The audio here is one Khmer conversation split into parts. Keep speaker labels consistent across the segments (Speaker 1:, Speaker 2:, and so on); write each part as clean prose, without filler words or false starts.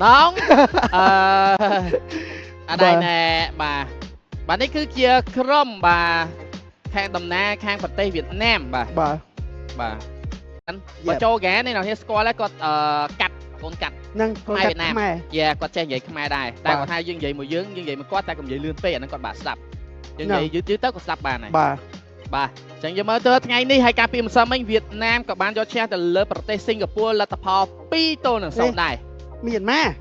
Speaker 1: nóng ở đây nè bà đấy cứ chia chrome bà khang tầm na khang Phật Tây Việt Nam bà cho ghé này nào hết score lấy con cạch con cạch
Speaker 2: nâng con
Speaker 1: Việt
Speaker 2: Nam
Speaker 1: con chơi vậy Khmer đây ta còn hai dương vậy một dương vậy mà có ta cũng vậy lươn phê nó còn bà sập dương vậy dưới tớ có sập bà này bà chẳng giờ mới tới ngày nay hai cà phê sao mình Việt Nam các bạn cho che từ lơ Protei Singapore là tập hợp pito là sau này
Speaker 2: miền ma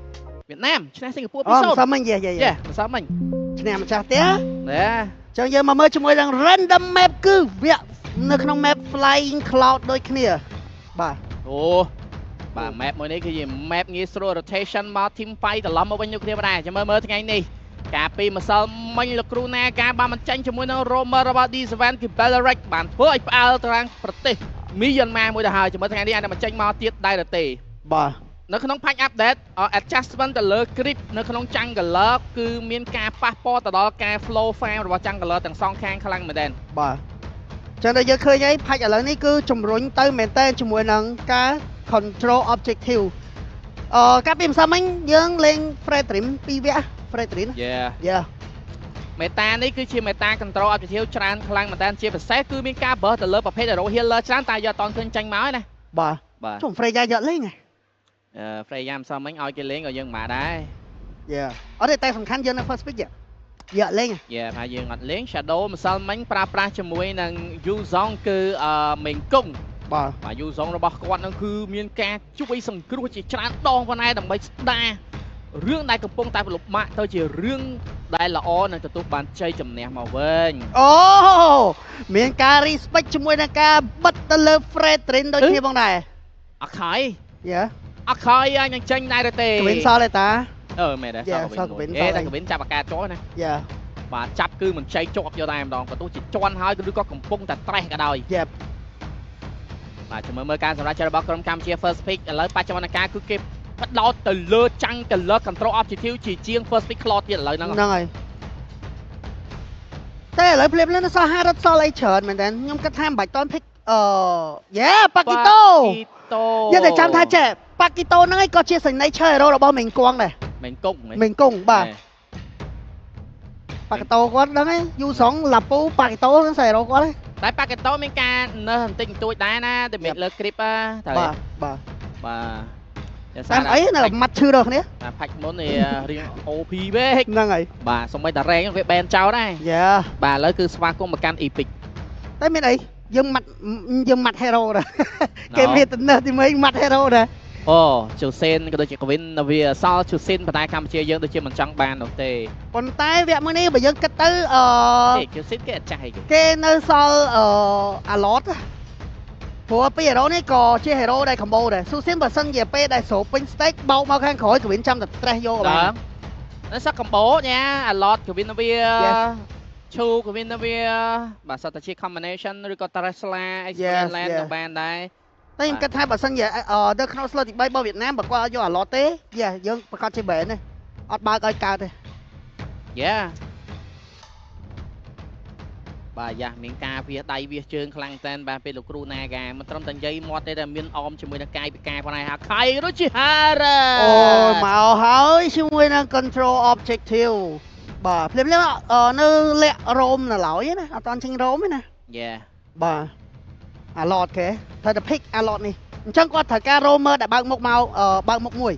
Speaker 1: Việt Nam trên Singapore pito
Speaker 2: sao mình vậy
Speaker 1: sao mình
Speaker 2: Nam chả té
Speaker 1: nè
Speaker 2: chẳng giờ mà mới chúng tôi đang random map cứ việc nơi trong map flying cloud đôi kia bà
Speaker 1: map mới này cái gì map nghe slow rotation mà team fight từ lắm ở bên nhau kia đây cho mới ngày nay cà phê mà sao mình là Kruna cả ba mình tranh cho môi nó Romer about this event cái Beleric bản phơi al trang Protei million man môi đã hai cho mới ngày đi anh mà tranh mà tiết đây là tề
Speaker 2: bà
Speaker 1: nó không patch update adjustment ទៅលើ grip នៅក្នុង Jungler គឺមានការប៉ះពាល់ទៅដល់ការ flow frame របស់ Jungler ទាំងសងខាងខ្លាំងមែនទែន
Speaker 2: បាទចឹងតែយើងឃើញហើយ patch ឥឡូវនេះគឺជំរុញទៅមែនទែនជាមួយនឹងការ control objective កាលពីម្សិលមិញយើងលេង Fred Dream 2 វគ្គ Fred Dream
Speaker 1: មេតានេះគឺជាមេតា control objective ច្រើនខ្លាំងមែនទែនជាពិសេសគឺមានការ burst ទៅលើប្រភេទ hero healer ច្រើនតែយកអត់តឃើញចាញ់មកទេណា
Speaker 2: បាទជុំ Freya យកលេង
Speaker 1: Freya ម្សិលមិញឲ្យគេលេងក៏យើងមិនដែរ
Speaker 2: អត់ទេតែសំខាន់យើងនៅ first pick យកលេង
Speaker 1: ថាយើងអត់លេង Shadow ម្សិលមិញប្រើប្រាស់ជាមួយនឹង Yuzong គឺមេងគង់បាទ Yuzong របស់គាត់នឹងគឺមានការជួយសង្គ្រោះជាច្រើនដងប៉ុណ្ណាដើម្បីស្ដាររឿងដែលកំពុងតែប្រឡប់ម៉ាក់ទៅជារឿងដែលល្អនឹងទទួលបានជ័យជំនះមកវិញ
Speaker 2: មានការ respect ជាមួយនឹងការបិទទៅលើ Fred Dream ដូចគ្នាផងដែរ
Speaker 1: អត់ខើយអត់ខើយអញនឹងចេញដែរទេ
Speaker 2: កវិនសល់ទេតា
Speaker 1: មែនដែរសល់កវិនតែកវិនចាប់អាការចោះណាបាទចាប់គឺមិនចៃជាប់យកតែម្ដងក៏ទោះជាជន់ហើយឬក៏កំពុងតែត្រេះក៏ដោយបាទមើលការសម្រាប់ចិត្តរបស់ក្រុមកម្ពុជា first pick ឥឡូវបច្ចុប្បន្នកាលគឺគេបដោតទៅលើចាំងទៅលើ control objective ជាង first pick claw ទៀតឥឡូវហ្នឹង
Speaker 2: ហើយតែឥឡូវភ្លាមៗនៅសល់50សល់អីច្រើនមែនតើខ្ញុំគិតថាមិនបាច់តន់ pick ប៉ាគីតូយកតែចាំថាចេះប៉ាគីតូហ្នឹងឯងក៏ជាសញ្ញាឈើ hero របស់មេងគង់ដែរ
Speaker 1: មេងគ
Speaker 2: ង់បាទប៉ាគីតូគាត់ហ្នឹងឯងយូសងឡាពូប៉ាគីតូហ្នឹង hero គាត់ឯង
Speaker 1: តែប៉ាគីតូមានការនៅបន្តិចបន្តួចដែរណាតែមានលើ grip
Speaker 2: ត្រូវបាទ
Speaker 1: តាម
Speaker 2: អីនៅម៉ាត់ឈឺដល់គ្នា
Speaker 1: ផាច់មុននេះរៀង OP ពេក
Speaker 2: ហ្នឹងហើយ
Speaker 1: បាទសូម្បីតែរែងវាបែនចោលដែរបាទឥឡូវគឺស្វាគមន៍មកកាន់ Epic
Speaker 2: តែមានអីយើងម៉ាត់ hero ដែរគេមានតំណែងទី1ម៉ាត់ hero ដែរ
Speaker 1: ជូសេនក៏ដូចជាកវិនវាសល់ជូសេនប៉ុន្តែកម្ពុជាយើងដូចជាមិនចង់បាននោះទេ
Speaker 2: ប៉ុន្តែវគ្គមួយនេះបើយើងគិតទៅ
Speaker 1: ជូសេនគេអត់ចាស់អី
Speaker 2: គេនៅសល់អាឡតព្រោះពី hero នេះក៏ជា hero ដែរ combo ដែរស៊ូស៊ីនបើសិនជាពេលដែលស្រូបពេញ stake បោកមកខាងក្រោយកវិនចាំតែ stress យក
Speaker 1: បាននៅសក់ combo ញ៉ាអាឡតកវិនវាឈូកវិនវាបាទសតតែជា combination ឬក៏ Tesla Experience Land ក៏បានដែរ
Speaker 2: តែខ្ញុំគិតថាបើសិនជានៅក្នុង slot ទី3របស់វៀតណាមបើគាត់យកអាឡតទេយើងប្រកាសជា ban ទេអត់បើកឲ្យកើតទេ
Speaker 1: បាទមានការវាដៃវាជើងខ្លាំងតែនបាទពេលលោកគ្រូណាកាមិនត្រឹមតែនិយាយមាត់ទេតែមានអមជាមួយនឹងកាយពិការផងដែរហាខៃរុជិហារ៉ា
Speaker 2: មកហើយជាមួយនឹង control objective បាទភ្លាមៗនៅលាក់រោមនៅឡើយណាអត់តន់ចេញរោមទេណាបាទអាឡតគេត្រូវតែ pick អាឡតនេះអញ្ចឹងគាត់ត្រូវការ roamer ដែលបើកមុខមកបើកមុខមួយ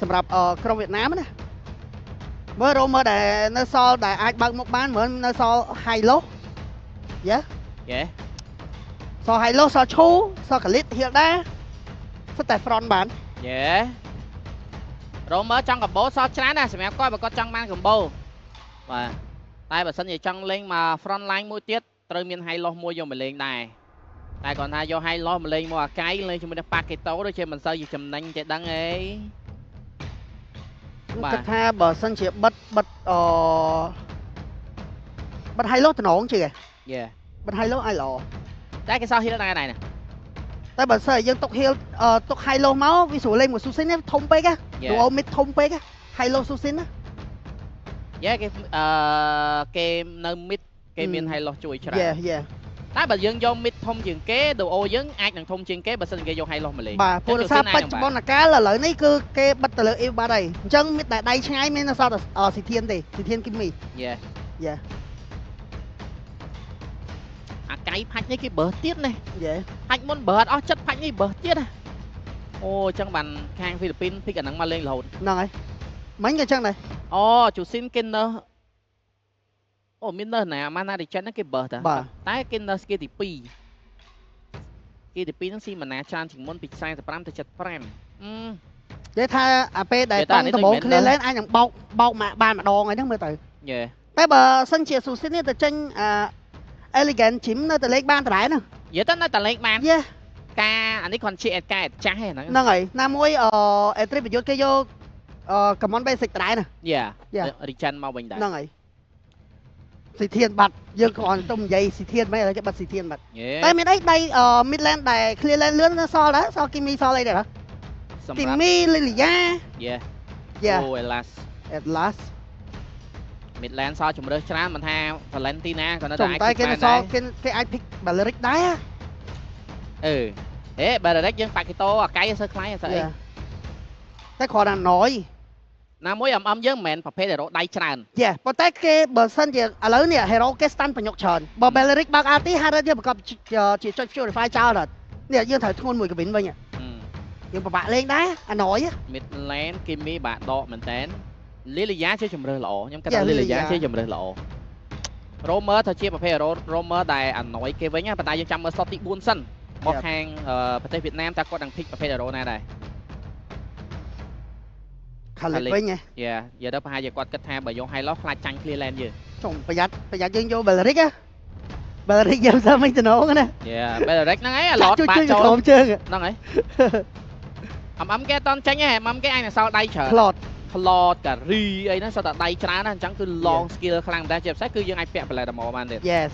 Speaker 2: សម្រាប់ក្រុមវៀតណាមណាមើល roamer ដែលនៅសល់ដែលអាចបើកមុខបានមើលនៅសល់ Hilo សល់ Hilo សល់ឈូសល់ Khalid Hilda សុទ្ធតែ front បាន
Speaker 1: roamer ចង់ combo សល់ច្រើនណាស់សម្រាប់គាត់បើគាត់ចង់បាន combo បាទតែបើសិនជាចង់លេងមក front line មួយទៀតត្រូវមាន Hilo មួយយកមកលេងដែរតែគាត់ថាយក Hilo មកលេងមកអាកៃលេងជាមួយនឹងប៉ាកេតូដូចជាមិនសូវជាចំណេញទេដឹងអី
Speaker 2: គាត់ថាបើសិនជាបិទ Hilo តំណងជាបិទ Hilo ឲ្យល្អ
Speaker 1: តែគេសោះ heal ដែរណា
Speaker 2: តែបើសិនយើងទុក heal ទុក Hilo មកវាស្រួលលេងមួយ Susin នេះធំពេកហ៎ព្រោះ mid ធំពេកហ៎ Hilo Susin ណា
Speaker 1: គេនៅ mid គេមាន Hilo ជួយច្រើន តែបើយើងយកមីតធំជាងគេដូអូយើងអាចនឹងធំជាងគេបើសិនគេយក high loss មកលេង
Speaker 2: បាទព្រោះដោយសារបច្ចុប្បន្នកាលឥឡូវនេះគឺគេបិទទៅលើ EVE បាត់ហើយអញ្ចឹងមីតតែដៃឆ្ងាយមាននៅសល់តែស៊ីធានទេស៊ីធានគីមីយ៉ា
Speaker 1: អាកៃផាច់នេះគេបើទៀតណា
Speaker 2: យ៉ា
Speaker 1: ផាច់មុនបើអត់អស់ចិត្តផាច់នេះបើទៀតណាអូអញ្ចឹងបានខាងហ្វីលីពីនភិកអាហ្នឹងមកលេងរហូត
Speaker 2: ហ្នឹងហើយមិញក៏អញ្ចឹងដែរ
Speaker 1: អូជូស៊ីនគេនៅអូមាននៅណាម៉ាណារីចិនហ្នឹងគេបើតើតែគេនៅស្គីទី2គេទី2ហ្នឹងស៊ីម៉ាណាច្រើនជាងមុនពី45ទៅ75
Speaker 2: និយាយថាអាពេលដែលតង់ដំបងគ្នាលេងអាចនឹងបោកបានម្ដងហើយហ្នឹងមើលទៅតែបើសិនជាស៊ូស៊ីននេះទៅចេញelegant gym នៅតែលេងបានដដែលហ្នឹង
Speaker 1: និយាយទៅនៅតែលេងបានការអានេះគាត់ជាកែចាស់
Speaker 2: ហ្នឹងហើយណាមួយអេត្រីប្រយុទ្ធគេយក common basic ដដែលណា
Speaker 1: រីចិនមកវិញដែរ
Speaker 2: ហ្នឹងហើយស៊ីធានបាត់យើងគ្រាន់តែនិយាយស៊ីធានមិនឲ្យគេបាត់ស៊ីធានបាត់តែមានអីដៃ midland ដែល clear land លឿនសល់ដែរសល់គីមីសល់អីដែរគីមីលីលីយ៉ា
Speaker 1: អូ
Speaker 2: Atlas
Speaker 1: midland សល់ជំរើសច្រើនមិនថា Valentina ក៏នៅ
Speaker 2: តែអាចគេសល់គេអាច pick Baleric ដែរ
Speaker 1: Baleric យើងប៉ាកេតូអាកៃសើខ្លាយអី
Speaker 2: តែគ្រាន់តែណយ
Speaker 1: ណាមួយយើងមិនមែនប្រភេទ hero ដៃច្រើន
Speaker 2: ប៉ុន្តែគេបើសិនជាឥឡូវនេះ hero គេ stand ប្រញុកច្រើនបើ Baleric បើក RT ហាត់យើងប្រកបជាចុច purify ចោលដល់នេះយើងត្រូវធ្ងន់មួយកាប៊ីនវិញយើងពិបាកលេងដែរអាណយ
Speaker 1: Midland គេមានបាក់ដកមែនតើLilia ជាជំរើសល្អខ្ញុំគិតថា Lilia ជាជំរើសល្អ Romer ទៅជាប្រភេទ Romer ដែលអាណយគេវិញប៉ុន្តែយើងចាំមើល slot ទី4សិនមកខាងប្រទេសវៀតណាមតើគាត់នឹង pick ប្រភេទ hero ណាដែរ
Speaker 2: ខាងវិញហ៎
Speaker 1: យាទៅប្រហែលជាគាត់គិតថាបើយក high loss ខ្លាចចាញ់ clear land យើង
Speaker 2: ចុងប្រយ័ត្នយើងយក Baleric ហ៎ Baleric យើងសើមិនទៅណងណា
Speaker 1: Baleric ហ្នឹងឯងអាឡតបាក់ចូល
Speaker 2: ជើង
Speaker 1: ហ្នឹងហើយគេអត់តន់ចាញ់ទេគេអាចនឹងសល់ដៃច្រើនផ្លតការីអីហ្នឹងសតតែដៃច្រើនណាអញ្ចឹងគឺ long skill ខ្លាំងដែរជាពិសេសគឺយើងអាចពាក់ Ballet មកបានទៀត
Speaker 2: Yes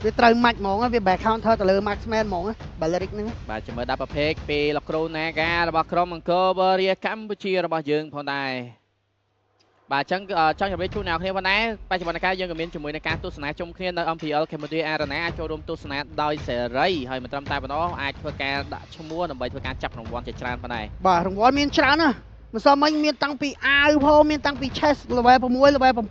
Speaker 2: វាត្រូវម៉ាច់ហ្មងវា back counter ទៅលើ Marksman ហ្មង Baleric ហ្នឹង
Speaker 1: បាទជំរឿ10ប្រភេទពីលោកគ្រូ Naga របស់ក្រុមអង្គរវរីកម្ពុជារបស់យើងផងដែរបាទអញ្ចឹងចង់ជម្រាបជូនអ្នកគ្នាផងដែរបច្ចុប្បន្នកាលយើងក៏មានជាមួយនឹងការទស្សនាជុំគ្នានៅ MPL Cambodia Arena អាចចូលរួមទស្សនាដោយសេរីហើយមិនត្រឹមតែប៉ុណ្ណោះអាចធ្វើការដាក់ឈ្មោះដើម្បីធ្វើការចាប់រង្វាន់ជាច្រើនផងដែរ
Speaker 2: បាទរង្វាន់មានច្រើនណាស់មិនសមមិញមានតាំងពីអាវផងមានតាំងពី chest level 6 level 7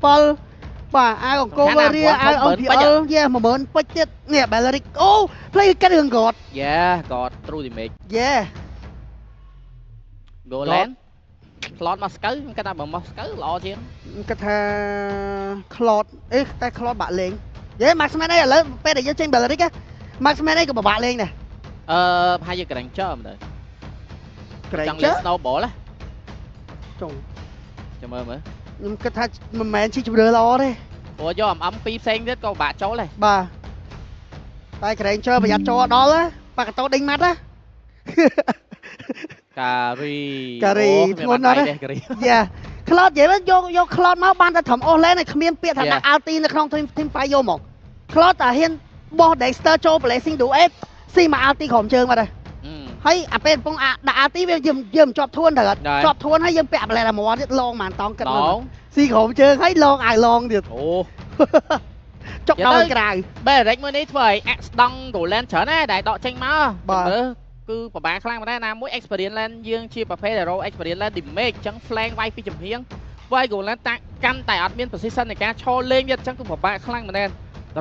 Speaker 2: បាទអាវអង្គរវរីអាវ MPL 10000ពេជ្រទៀតនេះ Baleric អូ play កាត់រឿង God
Speaker 1: God through the make
Speaker 2: Golan
Speaker 1: Clot មកស្កូវខ្ញុំគិតថាបើមកស្កូវល្អជាង
Speaker 2: ខ្ញុំគិតថា Clot តែ Clot បាក់លេងយេ Marksman ឥឡូវពេលដែលយើងចេញ Baleric Marksman ក៏ពិបាកលេងដែរ
Speaker 1: ប្រហែលជា Granger មែនទេ
Speaker 2: Granger
Speaker 1: Snowball ណា
Speaker 2: ចុង
Speaker 1: ចាំមើល
Speaker 2: ខ្ញុំគិតថាមិនមែនជាជំរឿល្អទេ
Speaker 1: ព្រោះយកពីរផ្សេងទៀតក៏ពិបាកចូលដែរ
Speaker 2: បាទតែ Granger ប្រយ័ត្នចូលដល់ប៉ាកតោដេញម៉ាត់ណា
Speaker 1: ការី
Speaker 2: ធ្ងន់ណាស់យ៉ាក្លោតនិយាយយកក្លោតមកបានតែត្រឹមអូសឡែនហើយគ្មានពាក្យថាដាក់ Alti នៅក្នុង team fight យកមកក្លោតតែហ៊ានបោះ Dexter ចូល Blazing Duet ស៊ីមក Alti ក្រុមជើងមកដែរហើយអាពេលកំពុងដាក់ Alti វាយើងជាប់ធួនទៅជាប់ធួនហើយយើងពាក់ Blade Armor ទៀតឡងបានតង់គិតមកស៊ីក្រុមជើងហើយឡងអាយឡងទៀត
Speaker 1: អូ
Speaker 2: ចុកដល់ក្រៅ
Speaker 1: Baleric មួយនេះធ្វើឲ្យ Axe ដង់ Golan ច្រើនណាស់ដែលដកចេញមក
Speaker 2: បាទ
Speaker 1: គឺប្រហែលខ្លាំងមែនណាមួយ experience land យើងជាប្រភេទ hero experience land damage អញ្ចឹង flank វាយពីចំហៀងវាយ Golan តាកាន់តែអត់មាន position នៃការឈរលេងទៀតអញ្ចឹងគឺប្រហែលខ្លាំងមែនតា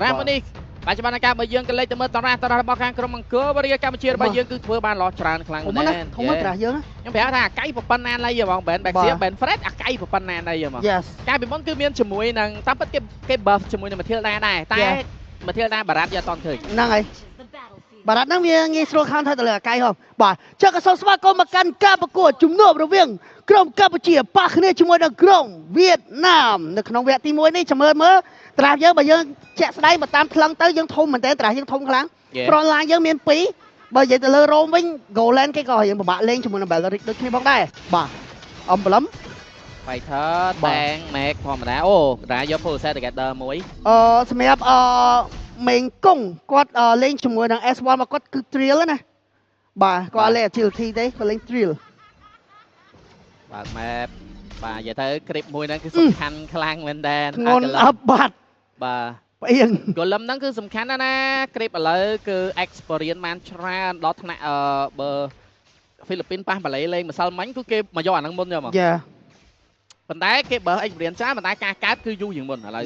Speaker 1: រាមួយនេះបច្ចុប្បន្នកាលបើយើងក៏លេខទៅមើលតារារបស់ខាងក្រុមអង្គរវរីកម្ពុជារបស់យើងគឺធ្វើបានល្អច្រើនខ្លាំងមែន
Speaker 2: ធំតារាយើង
Speaker 1: ខ្ញុំប្រាប់ថាអាកៃប្រប៉ុណ្ណាណៃហ្មង Ben Baxia Ben Fred អាកៃប្រប៉ុណ្ណាណៃហ្មងកាលពីមុនគឺមានជាមួយនឹងតាមពិតគេ buff ជាមួយនឹង Matilda ដែរតែ Matilda បារ៉ាត់យកអត់តន់ឃើញ
Speaker 2: ហ្នឹងហើយបារ៉ាត់ហ្នឹងវាងាយស្រួលខានទៅលើអាកៃហ៎បាទចឹងក៏សូមស្វាគមន៍មកកាន់ការប្រកួតជំនួបរវាងក្រុមកម្ពុជាប៉ះគ្នាជាមួយនឹងក្រុមវៀតណាមនៅក្នុងវគ្គទី1នេះចាំមើលត្រាស់យើងបើយើងជាក់ស្ដែងបើតាមផ្លឹងទៅយើងធំមែនតើត្រាស់យើងធំខ្លាំង front line យើងមាន2បើនិយាយទៅលើ Rome វិញ Golan គេក៏យើងពិបាកលេងជាមួយនឹង Baleric ដូចគ្នាផងដែរបាទអំប្លឹម
Speaker 1: Fighter Bang Mac ធម្មតាអូតាយក Pulsar Together មួយ
Speaker 2: សម្រាប់មេងគង់គាត់លេងជាមួយនឹង S1 មកគាត់គឺ Thrill ណាបាទគាត់លេង Agility ទេគាត់លេង Thrill
Speaker 1: បាទ map បាទនិយាយទៅ grip មួយហ្នឹងគឺសំខាន់ខ្លាំងមែនតើ
Speaker 2: ធ្ងន់អបបាត់
Speaker 1: បាទ กลุ่มนั้นคือสำคัญนะคลิปอะไรคือ experience มันชราดอทนะเบอร์ฟิลิปปินส์ป้ามาเลยเลยมาซัลมันก็เก็บมาย้อนทั้งหมดเลยมั้งปัญหาเก็บเบอร์ experience ช้าปัญหาการการคืออยู่อย่างหมดอะไร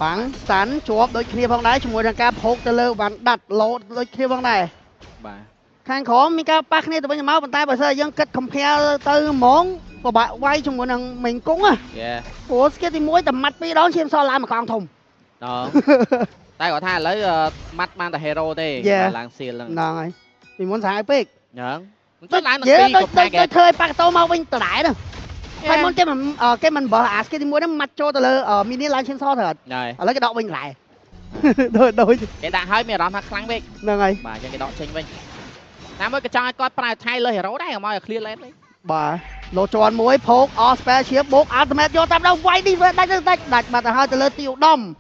Speaker 2: ปังสันจวบโดยเคลียร์บางได้ช่วยทางการพกตะเลวันดัดโลดโดยเคลียร์บางได้ข้างของมีการปักนี่ตัวเป็นเมาส์ปัญหาภาษายังกัดคอมเพลตัวมองก็บะไว้ช่วยทางmình cũng àโอ้สเก็ตที่มวยแต่มัดไปร้องเชียมซอลามากองทง
Speaker 1: tại có thà lấy mắt mang tại hero đây làng xiên lần
Speaker 2: này mình muốn xài epic
Speaker 1: nhớ
Speaker 2: tôi chơi pak tô mau bên tải nè hay muốn cái mình bờ cái thì mua nó mặt cho tờ lơ mini làng trên so thật lấy cái đọ bên lại đôi
Speaker 1: cái đạn hơi mày đón thằng lăng bên
Speaker 2: này
Speaker 1: bà cho cái đọ trên bên nam mới cái cho coi prai thay lời hero đấy mà clear lên đấy
Speaker 2: bà lô tròn muối phốt ospe chiếc bốc ultimate vô tam đâu quay đi với đặt mà hơi tờ lơ tiêu đom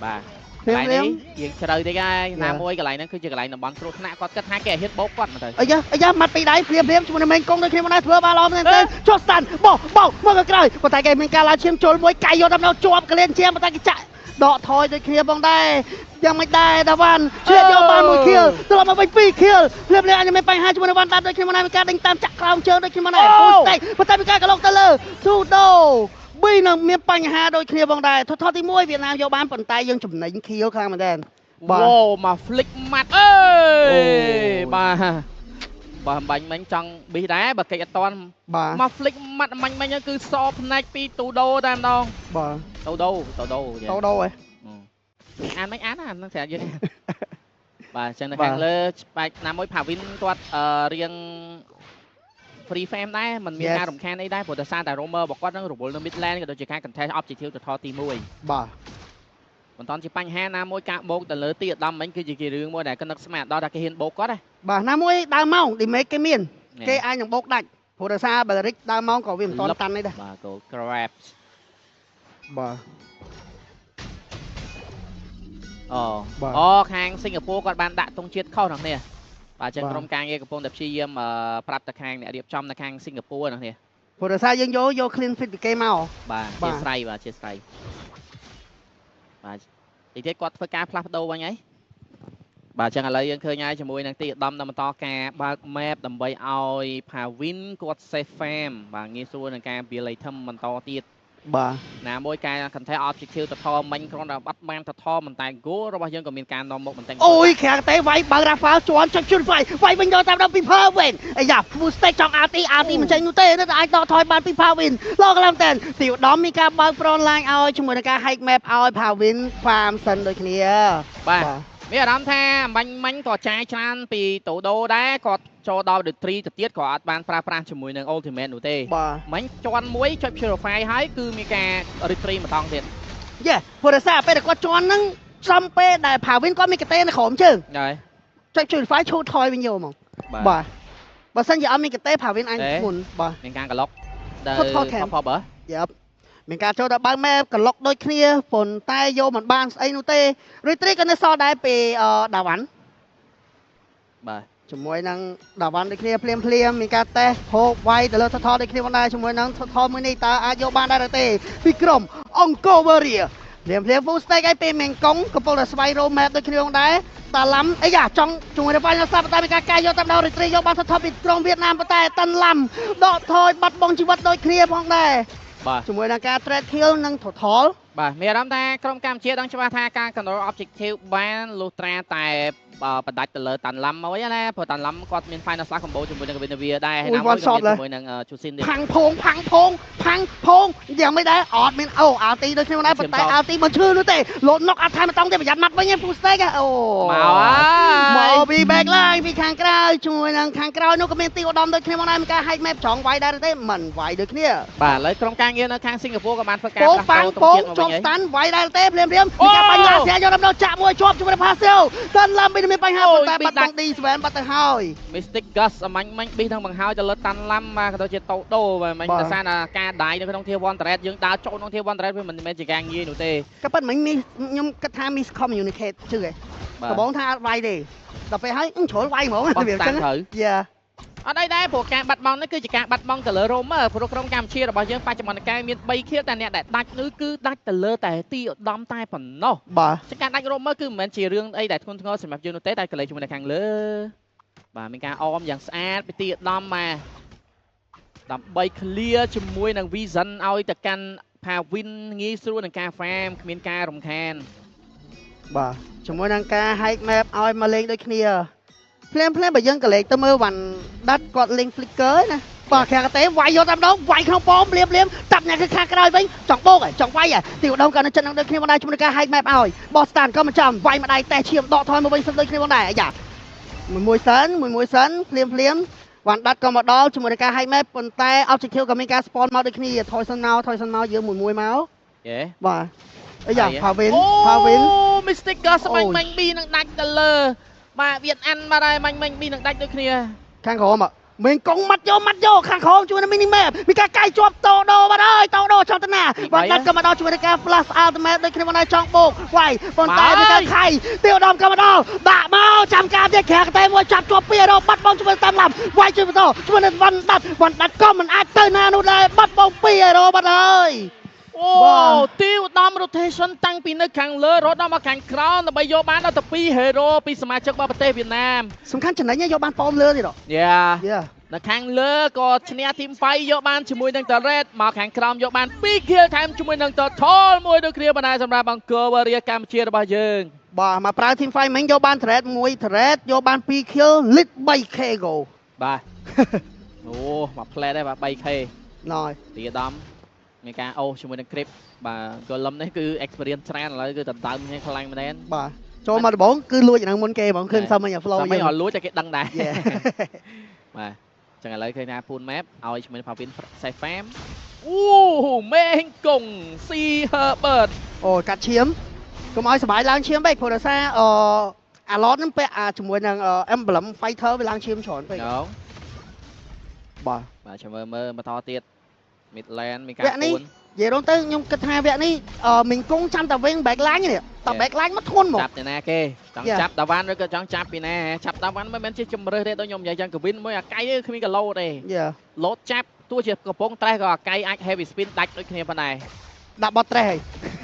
Speaker 1: bà lại đi chuyện chơi đi cái nam môi cái lại nó cứ chơi cái lại nó bắn trốn nã có cái hai kẻ hit bốc quật mà thôi
Speaker 2: ấy da mặt bị đáy phim chúng mình công đôi khi mà nói thừa ba lom lên tên chốt sàn bỏ mơ cái còn tại cái mình ca la chiêm trốn muối cày vô tam đâu chộp cái lên chiêm mà ta cái chạy đọ thôi rồi kia bóng đâyยังไม่ได้ดาวันเชื่อโยบานมวยเคียวตัวเรามาเป็นปีเคียวเรียบเรียงยังไม่ไปหาจุดวันตัดโดยคิมานายมีการดึงตามจักรคลาวเชิงโดยคิมานายฟูสเต็กพอตามีการกระโหลกตะเลอสู้โดบีนึงมีปัญหาโดยเคลียร์บองได้ทอดที่มวยเวียดนามโยบานผลตายยังจุ่มไหนยังเคียวข้างมันแดน
Speaker 1: โว้มาฟลิกมัดเอ้ยbà mình chẳng bị đá bà kẹt toàn mà flick mặt mình nhớ cứ so này pi tù đô tam đâu tàu đâu
Speaker 2: rồi
Speaker 1: ăn mấy án nó sẽ như thế bà chẳng là hàng lơ bà làm mối phá vin toát riêng free fam đấy mình miền Nam đồng khan ấy đấy của tại Romerบอกว่านั่งรูปบอลMidland ก็โดยจะการกันแทน objective ตัวทอตีมวยcònตอนที่ปัญหาน้ำมวยกะโบกแต่เลือดตีดำมันคือจีเรื่องมวยไหนก็นักสมัครđó là cái hiềnโบกก็ได้
Speaker 2: บ่น้ำมวยดาวเมาดิเมกเกมินเกไออย่างโบกได้โพดาซาเบริกดาวเมาก็วิ่งตอนตันได้
Speaker 1: บ่ก็ grab
Speaker 2: บ่
Speaker 1: อ๋อข้างสิงคโปร์ก็บ้านด่าตรงเชียดเข้าทางเนี่ยป่าจังกรมการเอกพงศ์ดับชีเยี่ยมปรับตะแคงเนี่ยเรียบจอมตะแคงสิงคโปร์ทางเนี่ย
Speaker 2: โพดาซายังโยคลีนฟิตเกมเมา
Speaker 1: บ่เชียร์ไซบ่เชียร์ไซthì thế quạt phải cá flap đâu bao nhiêu bà chẳng là lấy những khơi nhai cho mùi năng tiệt đâm đâm to cá ba map đầm bay oi phà win quạt safe fam và nghe xua là cá bị lấy thâm mình to tiệt
Speaker 2: bà
Speaker 1: nè môi cá cần thấy objective tập thò mình con là bắt mang tập thò mình tài gỗ rồi bao nhiêu còn miền can nó một mình tay
Speaker 2: ôi khẽ té váy bằng ra pháo chọn cho chun váy mình rồi tao đâu bị phá win ấy da full stack trong arty mình chơi như thế nó ai to thôi ban bị phá win lo cái làm tên tiểu đó mi cá bằng front line oi chúng mình cá hike map oi phá win farm sân đôi kia
Speaker 1: bà bây giờ đám tha mình có trái chan vì tổ đô đá có cho đo được 3 tiết có ban pra cho mùi năng ultimate nụ tê mình cho ăn muối cho purify hái cứ mi cá retreat mà tòng thiệt
Speaker 2: yeah vừa được sao bây giờ có cho ăn nâng xong pe đại phá win có mi cái tên nó khổm chứ
Speaker 1: rồi
Speaker 2: cho purify cho thôi bao nhiêu mà bà sân giờ mi cái tên phá win anh muốn bà
Speaker 1: mình càng cả lóc đời phò bở
Speaker 2: yep mình cả cho đã bán mẹ cả lọc đôi kia phồn tay vô một ban anh tê retreat cái nó so đai về đào bắn chúng môi năng đào bắn đôi kia plem mình cả tê hộp quay từ lâu thọ đôi kiaวันได้chúng môi năng thọ mới này ta vô banได้tê Vikram Onkoveria plem full stack cái pe mình cống cái bộ là spiral map đôi kiaวันได้ta lắm ấy à trong chúng môi ban nó sao ta mình cả cay vô tam đầu retreat vô ban thọ Vikram Việt Nam ta tân lắm đó thôi bắt bong chỉ bắt đôi kia phong đây chúng môi năng cả trade kill năng thọ thọ
Speaker 1: bà mẹ đám ta trong cam chia đang cho ba tha ca control objective ban lutra tạiประดับเลยตันลำเอาไว้นะพอตันลำก็มีไฟนัสลักคอมโบจุ่มเป็นเวนเวียได้ให้น้ำมันก็มีหนึ่งชูซิน
Speaker 2: พังพงยังไม่ได้ออดมันอาร์ตีโดยที่มันได้ปัตตาอาร์ตีมันชื่อนู้นเตะโหลดน็อกอาร์ไทมันต้องได้ประหยัดมัดไว้เนี่ยฟูสเต็กอะโอ้มาบีแบกไล่บีข้างกล้าช่วยนางข้างกล้านู้นก็มีตีอดอมโดยที่มันได้มันก็ให้แมปจ่องไว้ได้เต้มันไว้โดยเนี่ย
Speaker 1: บ่าเลยตรงกลางเยอะนะข้างสิงคโปร์กับมันประกาศ
Speaker 2: โป้งจบสตันไว้ได้เต้เรียมมีการปัญญาเสียยอดเราจับมวยชอบจุดพาเซลตันลำไม่ได้มีปัญหาแต่บัตรบังดีสแวนบัตรหอย
Speaker 1: มิสติกกัสมันบีทั้งบังหอยจะเลิศตันลำมาเขาจะโตมันจะสร้างการได้ในต้องเที่ยววันแต่ยังดาวโจต้องเที่ยววันแต่เพื่อมันไม่จะการยีหนูเต้
Speaker 2: ก็เป็นมันมียมกระทามีคอมอยู่ในเขตชื่อไงกระบอกท่าไวดิต่อไปให้โฉนไวหมด
Speaker 1: เบียดกันเถอะ អត់អីដែរព្រោះការបាត់បង់នេះគឺជាការបាត់បង់ទៅលើ Romer ព្រោះក្រុមកម្ពុជារបស់យើងបច្ចុប្បន្នកាលមាន3 kill តែអ្នកដែលដាច់នោះគឺដាច់ទៅលើតែទីឧត្តមតែប៉ុណ្ណោះ
Speaker 2: បាទ
Speaker 1: ចឹងការដាច់ Romer គឺមិនមែនជារឿងអីដែលធ្ងន់ធ្ងរសម្រាប់យើងនោះទេតែកលេសជាមួយនៅខាងលើបាទមានការអមយ៉ាងស្អាតពីទីឧត្តមមកដើម្បី clear ជាមួយនឹង Vision ឲ្យទៅកាន់ Pavin ងាយស្រួលនឹងការ farm គ្មានការរំខាន
Speaker 2: បាទជាមួយនឹងការ hike map ឲ្យមកលេងដូចគ្នាភ្លាមបើយើងក៏លេងទៅមើលវ៉ាន់ដាត់គាត់លេង flicker ណាបាទខាងតែវាយយកតែម្ដងវាយក្នុងប៉មភ្លាមតាប់អ្នកគឺខាងក្រោយវិញចង់បោកចង់វាយទីឧត្តមក៏នៅចិត្តនឹងដូចគ្នាមកដែរជាមួយនឹងការ hike map ឲ្យបោះ stand ក៏មិនចាំវាយមកដៃតែឈាមដកថយមកវិញសិនដូចគ្នាមកដែរអាយ៉ាមួយសិនភ្លាមវ៉ាន់ដាត់ក៏មកដល់ជាមួយនឹងការ hike map ប៉ុន្តែ objective ក៏មានការ spawn មកដូចគ្នាថយសិនមកយើងមួយមក
Speaker 1: យេ
Speaker 2: បាទអាយ៉ា Pavin
Speaker 1: Mystic ក៏ស្បាញ់មាញ់ B នឹងដាច់ទៅលើបាទវៀតអានបាទហើយមាញ់ B នឹងដាច់ដូចគ្នា
Speaker 2: ខាងក្រោមមិនកុងម៉ាត់យកខាងក្រោមជួយនឹង mini map មានការកាយជាប់តោដោបាទហើយតោដោចង់ទៅណាបាទដាត់ក៏មកដល់ជួយនឹងការ flash ultimate ដូចគ្នាមកដល់ចង់បោកវាយប៉ុន្តែមានការខៃទីឧត្តមក៏មកដល់ដាក់មកចាំការទៀតខាងតែមួយចាប់ជាប់2រ៉ូបាត់បងជួយតាមឡាំវាយជួយបន្តជួយនឹងវ៉ាន់ដាត់ក៏មិនអាចទៅណានោះដែរបាត់បង2រ៉ូបាត់ហើយ
Speaker 1: អូទីឧត្តម rotation តាំងពីនៅខាងលើរត់ដល់មកខាងក្រោមដើម្បីយកបានដល់ទៅ2 hero ពីសមាជិករបស់ប្រទេសវៀតណាម
Speaker 2: សំខាន់ចំណេញយកបានប៉មលើទៀត
Speaker 1: យ៉ានៅខាងលើក៏ឈ្នះ team fight យកបានជាមួយនឹង The Red មកខាងក្រោមយកបាន2 kill ថែមជាមួយនឹង Total មួយដូចគ្នាបណ្ដាសម្រាប់អង្គរវរីកម្ពុជារបស់យើង
Speaker 2: បាទមកប្រើ team fight មិញយកបាន The Red 1 The Red យកបាន2 kill lit 3k go
Speaker 1: បាទអូមកផ្លែដែរបាទ 3k
Speaker 2: ណយ
Speaker 1: ទីឧត្តមមានការអូជាមួយនឹង Grip បាទ Golem នេះគឺ experience ច្រើនឥឡូវគឺដណ្ដើមគ្នាខ្លាំងមែនទែន
Speaker 2: បាទចូលមកដំបងគឺលួចយ៉ាងមុនគេហ្មងឃើញសឹមមិញ flow
Speaker 1: យើងមិនអត់លួចតែគេដឹងដែរបាទចឹងឥឡូវឃើញថា Pool Map ឲ្យជាមួយនឹង Pavin Safe Farm អូមេងកុង C Herbert
Speaker 2: អូកាត់ឈាមកុំឲ្យសុបាយឡើងឈាមពេកព្រោះដោយសារអាឡតហ្នឹងពាក់ជាមួយនឹង Emblem Fighter វាឡើងឈាមច្រើនពេក
Speaker 1: បាទចាំមើលបន្តទៀត Midland មានការ
Speaker 2: ពូននិយាយរងទៅខ្ញុំគិតថាវគ្គនេះមីងកុងចាំតែវិញ backline នេះតែ backline មកធ្ងន់ហ្មង
Speaker 1: ចាប់ទៅណាគេចង់ចាប់តាវ៉ាន់ឬក៏ចង់ចាប់ពីណាចាប់តាវ៉ាន់មិនមែនជាជំរឿសទេដូចខ្ញុំនិយាយចឹងកវិនមួយអាកៃគ្មានកាឡូទេឡូតចាប់ទោះជាកំពុងត្រេះក៏អាកៃអាច heavy spin ដាច់ដូចគ្នាប៉ុណ្ដែរ
Speaker 2: ដាក់បត់ត្រេះហើយ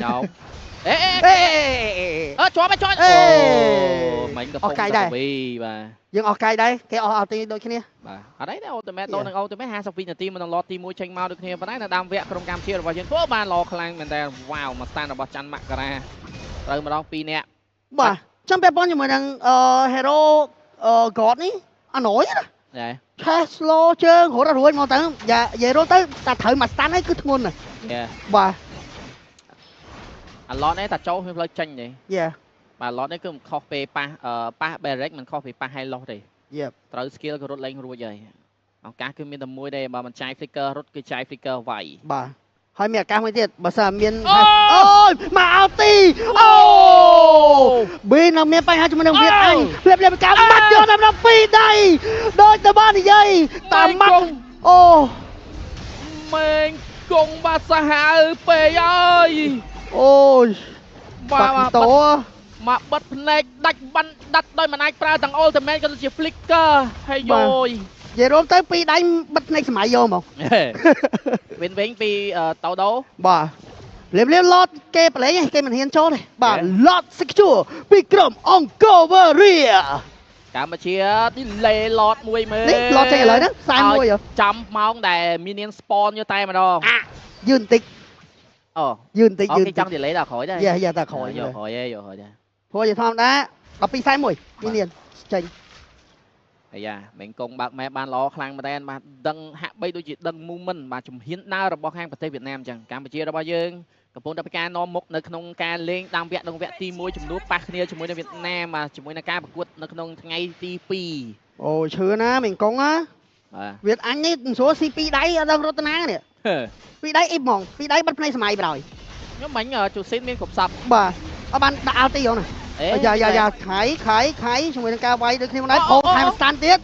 Speaker 1: ចូលជាប់អូមិញកំពុងតែវីបាទ
Speaker 2: យើងអស់កាយដែរគេអស់អត់ទីដូចគ្នា
Speaker 1: បាទអត់អីទេអូតូម៉េតដូននឹងអូតូម៉េត50វិនាទីមកនឹងឡតទី1ចេញមកដូចគ្នាប៉ុន្តែនៅដើមវគ្គក្រុមកម្ពុជារបស់យើងធ្វើបានល្អខ្លាំងមែនតើវ៉ាវមកស្តានរបស់ច័ន្ទមករាត្រូវម្ដង2នាក់
Speaker 2: បាទចាំពាក់ព័ន្ធជាមួយនឹង hero god នេះអណយណា
Speaker 1: ចា
Speaker 2: ឆេះ slow ជើងរត់រួចមកទៅនិយាយរត់ទៅតែត្រូវមកស្តានហើយគឺធ្ងន់ណាបាទ
Speaker 1: អាឡតនេះតែចូលខ្ញុំផ្លូវចេញទេបាទឡតនេះគឺមិនខុសពេលប៉ះ barrack មិនខុសពីប៉ះ high loss ទេត្រូវ skill ក៏រត់លេងរួចហើយឱកាសគឺមានតែមួយទេបើមិនចាយ flicker រត់គឺចាយ flicker វាយ
Speaker 2: បាទហើយមានឱកាសមួយទៀតបើសិនមានអូយមកអោទីអូប៊ីនឹងមានបញ្ហាជាមួយនឹងវាអញភ្លាមការបាត់យកដល់2ដៃដូចតែបាននិយាយតាមម៉ាត់អូ
Speaker 1: មេងកុងបាទសាហាវពេកអើយ
Speaker 2: អូយបាទតោ
Speaker 1: មកបិទភ្នែកដាច់ដោយមិនអាចប្រើទាំង ultimate ក៏ដូចជា flicker ហើយយយ
Speaker 2: និយាយរួមទៅ2ដៃបិទភ្នែកសម័យយកមក
Speaker 1: វិញពីតោដោ
Speaker 2: បាទលៀមឡតគេប្រឡែងគេមិនហ៊ានចូលទេបាទឡត secure ពីក្រុមអង្គរវរី
Speaker 1: កម្ពុជាទីលេឡតមួយមើល
Speaker 2: នេះឡតចេញឥឡូវហ្នឹង41
Speaker 1: ចំម៉ោងដែល minion spawn យកតែម្ដង
Speaker 2: យឺនបន្តិចយឺនបន្តិច
Speaker 1: គេចង់ delay ដល់ក្រោយដែរ
Speaker 2: យ៉ាតែក្រោយ
Speaker 1: យកក្រោយទេ
Speaker 2: ព្រោះជាធម្មតា1241មានចេញ
Speaker 1: អាយ៉ាមេងកុងបើកម៉ែបានល្អខ្លាំងមែនតើបាទដឹងហាក់បីដូចជាដឹង movement បាទជំហានដើររបស់ខាងប្រទេសវៀតណាមអញ្ចឹងកម្ពុជារបស់យើងកំពុងតែពីការនាំមុខនៅក្នុងការលេងដើមវគ្គទី1ជំនួសប៉ះគ្នាជាមួយនៅវៀតណាមបាទជាមួយនឹងការប្រកួតនៅក្នុងថ្ងៃទី2
Speaker 2: អូឈឺណាមេងកុងណាវៀតអញនេះមិនស្រួលស៊ី2ដៃអត់ដឹងរត់ណានេះ2ដៃអ៊ីបហ្មង2ដៃបាត់ភ្នែកសម័យប្រយ
Speaker 1: ខ្ញុំមិញជូស៊ីនមានគ្រប់សັບ
Speaker 2: បាទអត់បានដាក់អាល់ទីហ៎ណាយ៉ាខៃជាមួយនឹងការវាយដូចគ្នាមកដែរថែមស្តាន់ទៀត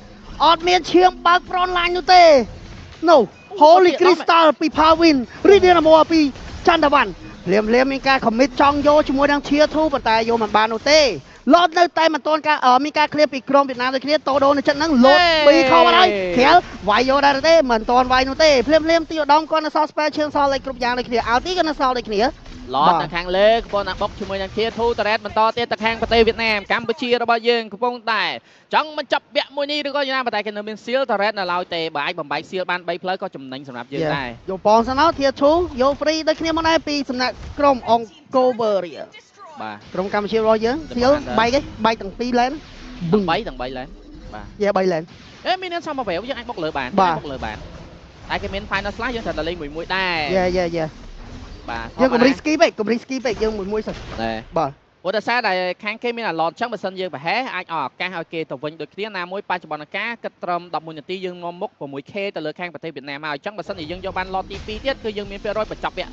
Speaker 2: អត់មានឈៀងបើក front line នោះទេ No Holy Crystal ពី Pavin Ridinamo ពីចន្ទវណ្ណភ្លាមមានការ commit ចង់យកជាមួយនឹង Tier 2ប៉ុន្តែយកមិនបាននោះទេ ឡតនៅតែមិនទាន់ការមានការឃ្លៀបពីក្រុមវៀតណាមដូចគ្នាតូដូនៅចិត្តហ្នឹងលោត2ខលបាត់ហើយគ្រាលវាយយកដែរទេមិនទាន់វាយនោះទេភ្លាមទីឧត្តមគាត់នៅសល់ spare ឈើសល់លេខគ្រប់យ៉ាងដូចគ្នាអាល់ទីក៏នៅសល់ដូចគ្នាឡតនៅខាងលើកំពុងតែបុកជាមួយនឹងធាធូតរ៉េតបន្តទៀតទៅខាងប្រទេសវៀតណាមកម្ពុជារបស់យើងកំពុងតែចង់បញ្ចប់វគ្គមួយនេះឬក៏យ៉ាងណាប៉ុន្តែគេនៅមានសៀលតរ៉េតនៅឡើយទេបើអាចបំបែកសៀលបាន3ផ្លូវក៏ចំណេញសម្រាប់យើងដែរយកប៉ងសិនមកធាធូយក free ដូចគ្នាមកដែរពីសំណាក់ក្រុមអង្គរវេរីបាទក្រុមកម្ពុជារបស់យើងសៀលបែកទាំង2ឡែនទាំង3ឡែនបាទយ៉ា3ឡែនមានអ្នកសមមកវិញយើងអាចបុកលើបានបុកលើបានតែគេមាន final slash យើងត្រូវតែលេងមួយដែរយ៉ាបាទយើងកុំរីស្គីពេកយើងមួយសិនបាទព្រោះតែសារដែលខាងគេមានអាឡតអញ្ចឹងបើសិនយើងប្រហែលអាចអោឱកាសឲ្យគេទៅវិញដូចគ្នាណាមួយបច្ចុប្បន្នកាលគិតត្រឹម11នាទីយើងនាំមុខ 6K ទៅលើខាងប្រទេសវៀតណាមមកអញ្ចឹងបើសិនជាយើងយកបានឡតទី2ទៀតគឺយើងមាន%បញ្ចប់វគ្គ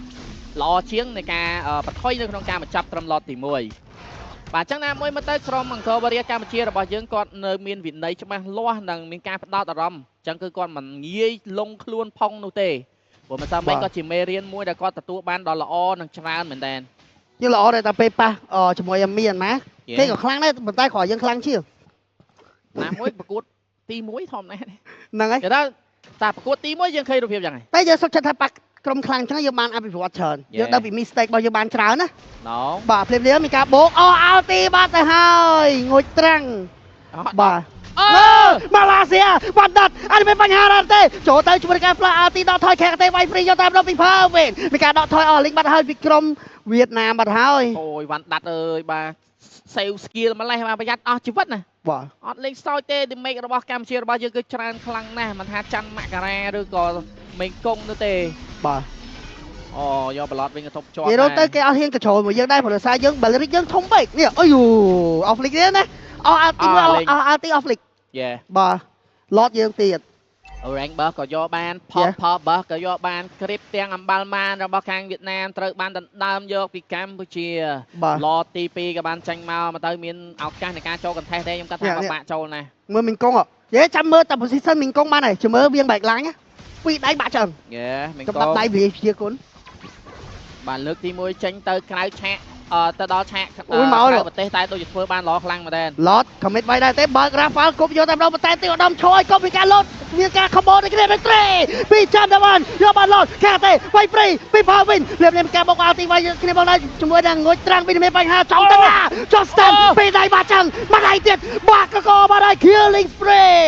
Speaker 2: ល្អជាងនៃការបន្ថយនៅក្នុងការបញ្ចប់ត្រឹមឡតទី1បាទអញ្ចឹងណាមួយមកទៅក្រុមអង្គរវេរីកម្ពុជារបស់យើងគាត់នៅមានវិន័យច្បាស់លាស់និងមានការផ្ដោតអារម្មណ៍អញ្ចឹងគឺគាត់មិនងាយលងខ្លួនផុងនោះទេព្រោះមិនសមមិនក៏ជាមេរៀនមួយដែលគាត់ទទួលបានដល់ល្អនិងច្រើនមែនតើយើងល្អតែពេលប៉ះជាមួយអាមីអាណាគេក៏ខ្លាំងដែរប៉ុន្តែគ្រាន់យើងខ្លាំងជាងណាមួយប្រកួតទី1ធម្មតាហ្នឹងហើយគេថាតែប្រកួតទី1យើងឃើញរូបភាពយ៉ាងហ្នឹងតែយើងសុខចិត្តថាប៉ះក្រុមខ្លាំងចឹងយើងបានអភិវឌ្ឍច្រើនយើងដឹងពី mistake របស់យើងបានច្រើនណាបាទភ្លាមមានការបោកអាល់ទីបាត់ទៅហើយងូចត្រាំងបាទម៉ាឡេស៊ីបាត់ដាត់អត់មានបញ្ហាដែរទេចូលទៅជួយការផ្លាស់អាល់ទីដកថយខេកទេវាយព្រីយកតាមដល់ពីផើវិញមានការដកថយលីងបាត់ហើយពីក្រុមវៀតណាមបាត់ហើយអូយវ៉ាន់ដាត់អើយបាទសេវ skill ម្លេះបាទប្រយ័ត្នអស់ជីវិតណាបាទអត់លេងសោយទេ damage របស់កម្ពុជារបស់យើងគឺច្រើនខ្លាំងណាស់មិនថាច័ន្ទមករាឬក៏មេងកុងនោះទេបាទអូយកប្លត់វិញទៅទប់ជាប់និយាយទៅគេអត់ហ៊ានកញ្ជ្រោលមួយយើងដែរព្រោះសារយើងបាល់រីកយើងធំពេកនេះអុយអស់ហ្លិកនេះណាអស់អាល់ទីអាល់ទីអស់ហ្លិកយេបាទឡតយើងទៀត rank បើក៏យកបាន pop បើក៏យកបាន grip ទាំងអំបល់ម៉ានរបស់ខាងវៀតណាមត្រូវបានដណ្ដើមយកពីកម្ពុជាឡតទី2ក៏បានចាញ់មកទៅមានឱកាសនៃការចូល contest ដែរខ្ញុំគាត់ថាបាក់ចូលណាមើលមីងកុងយេចាំមើលតែ position មីងកុងបានហើយជើមើលវាងបែកឡាញពីដៃបាក់ចឹងយេមីងកុងដៃវាជាគុណបាទលើកទី1ចេញទៅក្រៅឆាកទៅដល់ឆាកប្រទេសតែដូចជាធ្វើបានល្អខ្លាំងមែនទេឡតខមិតបាយដែរទេបើករ៉ាហ្វាល់គប់យកតែម្ដងតែទីឧត្តមឈរឲ្យគប់ពីការលោតមានការខំបោដូចគ្នាដូចត្រេពីចាំតែបានយកបានឡតខាទេវាយព្រីពីផាវិញលៀមការបុកអាល់ទីវាយគ្នាបងដែរជាមួយនឹងងួយត្រាំងពីមានបញ្ហាចំទៅណាចុះស្តាន់ពីដៃបាត់ចឹងមកដៃទៀតបាក់កបាត់ហើយ killing spray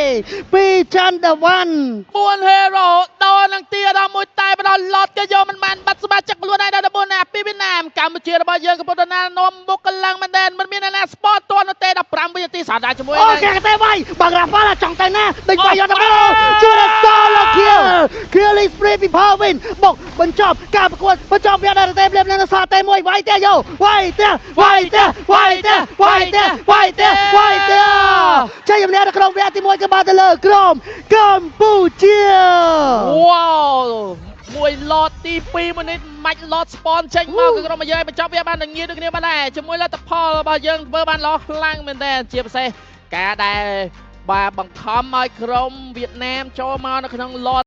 Speaker 2: ពីចាំតែបាន4 hero ដល់នឹងទីឧត្តមមួយតែបដល់ឡតក៏យកមិនបានបាត់សមាជិកខ្លួនឯងដល់14ណាពីវៀតណាមកម្ពុជារបស់យើងកំពុងតែនាំមុខកម្លាំងមែនទែនមិនមានអ្នកណាស្ពតទាន់ទេ15វិនាទីសាដែរជាមួយអូគេតែវាយបើក្រាហ្វាល់ចង់ទៅណាដូចវាយយកទៅជួយដល់ solo killing spree ពីផាវិនបុកបញ្ចប់ការប្រកួតបញ្ចប់វាដែរទេភ្លាមនៅសាតែមួយវាយទេយោវាយទេចាយម្នាក់នៅក្នុងវគ្គទី1គឺបានទៅលើក្រុមកម្ពុជាវ៉ាវមួយឡតទី2មួយនេះមាច់ឡតស្ពនចេញមកគឺក្រុមយើងបញ្ចប់វាបានងាយដូចគ្នាបានដែរជាមួយលទ្ធផលរបស់យើងធ្វើបានល្អខ្លាំងមែនទែនជាពិសេសការដែលបាទបង្ខំឲ្យក្រុមវៀតណាមចូលមកនៅក្នុងឡត